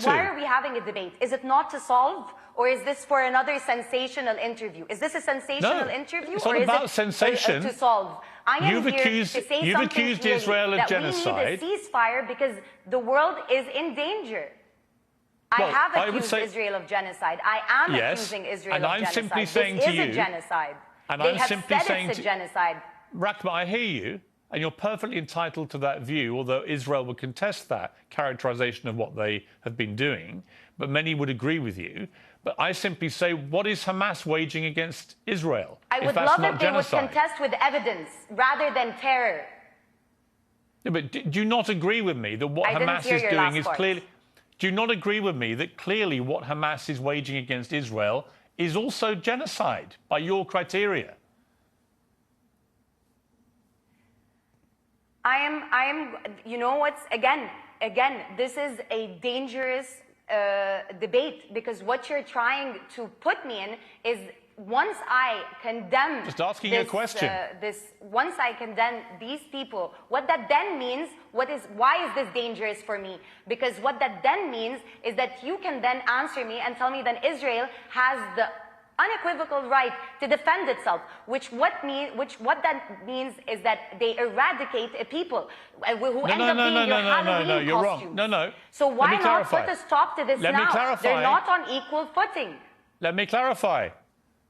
Why are we having a debate? Is it not to solve, or is this for another sensational interview? Is this a sensational interview, it's or not is about it sensation. To solve? I am You've here accused, to say you've something accused clearly, Israel of that genocide. We need a ceasefire because the world is in danger. I have accused Israel of genocide. I am accusing Israel of genocide. And I'm simply saying to you, this is a genocide. And they I'm have simply said saying it's a genocide. Rahma, I hear you, and you're perfectly entitled to that view, although Israel would contest that characterization of what they have been doing, but many would agree with you. But I simply say, what is Hamas waging against Israel? I would love if they would contest with evidence rather than terror. Yeah, but do you not agree with me that what Hamas is doing is clearly... Do you not agree with me that clearly what Hamas is waging against Israel is also genocide by your criteria? I am, you know what's, again, this is a dangerous debate, because what you're trying to put me in is, once I condemn... Just asking you a question. Once I condemn these people, what that then means, why is this dangerous for me? Because what that then means is that you can then answer me and tell me that Israel has the unequivocal right to defend itself, what that means is that they eradicate a people who end up being your Halloween you're costumes. wrong. No. So why not put a stop to this now? Let me clarify. They're not on equal footing. Let me clarify.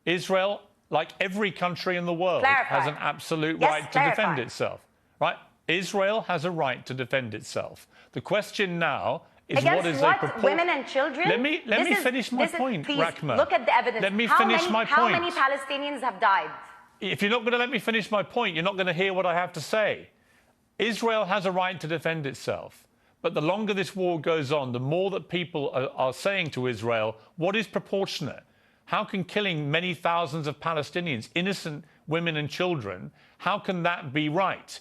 Israel, like every country in the world, has an absolute right to defend itself. Right? Israel has a right to defend itself. The question now is against women and children? Let me finish my point, Rahma. Look at the evidence. Let me finish my point. How many Palestinians have died? If you're not going to let me finish my point, you're not going to hear what I have to say. Israel has a right to defend itself. But the longer this war goes on, the more that people are saying to Israel, what is proportionate? How can killing many thousands of Palestinians, innocent women and children, how can that be right?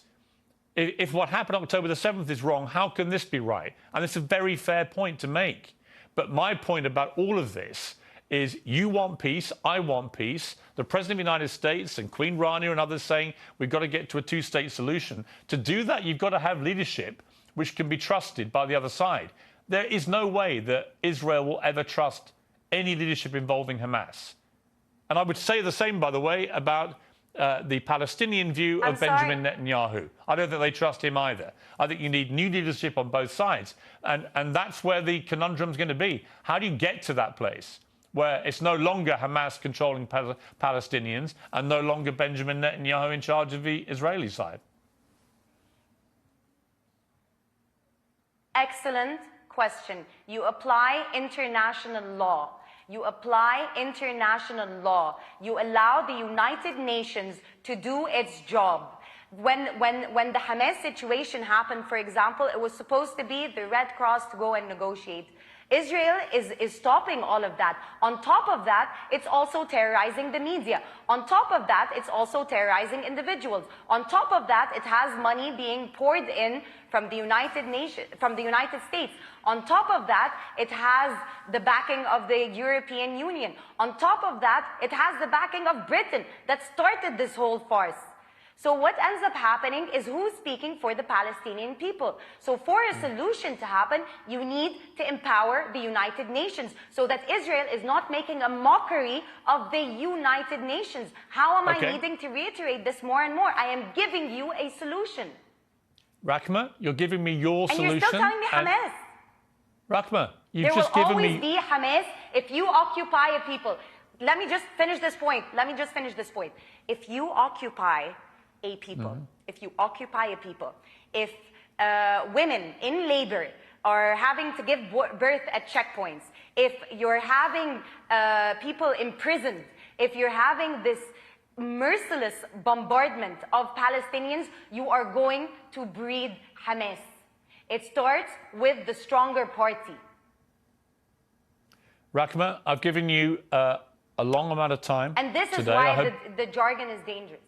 If what happened on October the 7th is wrong, how can this be right? And it's a very fair point to make. But my point about all of this is, you want peace, I want peace. The President of the United States and Queen Rania and others saying we've got to get to a two-state solution. To do that, you've got to have leadership which can be trusted by the other side. There is no way that Israel will ever trust any leadership involving Hamas. And I would say the same, by the way, about the Palestinian view of Benjamin Netanyahu. I don't think they trust him either. I think you need new leadership on both sides. And that's where the conundrum is going to be. How do you get to that place where it's no longer Hamas controlling Palestinians and no longer Benjamin Netanyahu in charge of the Israeli side? Excellent question. You apply international law. You apply international law. You allow the United Nations to do its job. When the Hamas situation happened, for example, it was supposed to be the Red Cross to go and negotiate. Israel is stopping all of that. On top of that, it's also terrorizing the media. On top of that, it's also terrorizing individuals. On top of that, it has money being poured in from the United States. On top of that, it has the backing of the European Union. On top of that, it has the backing of Britain that started this whole farce. So what ends up happening is, who's speaking for the Palestinian people? So for a solution to happen, you need to empower the United Nations so that Israel is not making a mockery of the United Nations. How am I needing to reiterate this more and more? I am giving you a solution. Rahma, you're giving me your solution. And you're still telling me Hamas. Rahma, you've just given me... There will always be Hamas if you occupy a people. Let me just finish this point. If you occupy a people, if women in labor are having to give birth at checkpoints, if you're having people imprisoned, if you're having this merciless bombardment of Palestinians, you are going to breed Hamas. It starts with the stronger party. Rahma, I've given you a long amount of time. And this is why the jargon is dangerous.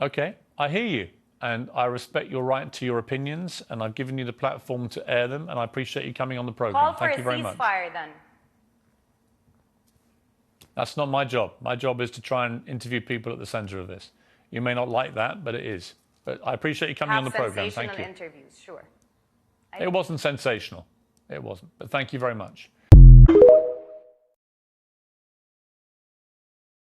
Okay, I hear you, and I respect your right to your opinions, and I've given you the platform to air them, and I appreciate you coming on the program. Thank you very much. Call for a ceasefire, then. That's not my job. My job is to try and interview people at the centre of this. You may not like that, but it is. But I appreciate you coming on the program. Thank you. Interviews, sure. It wasn't sensational. It wasn't. But thank you very much.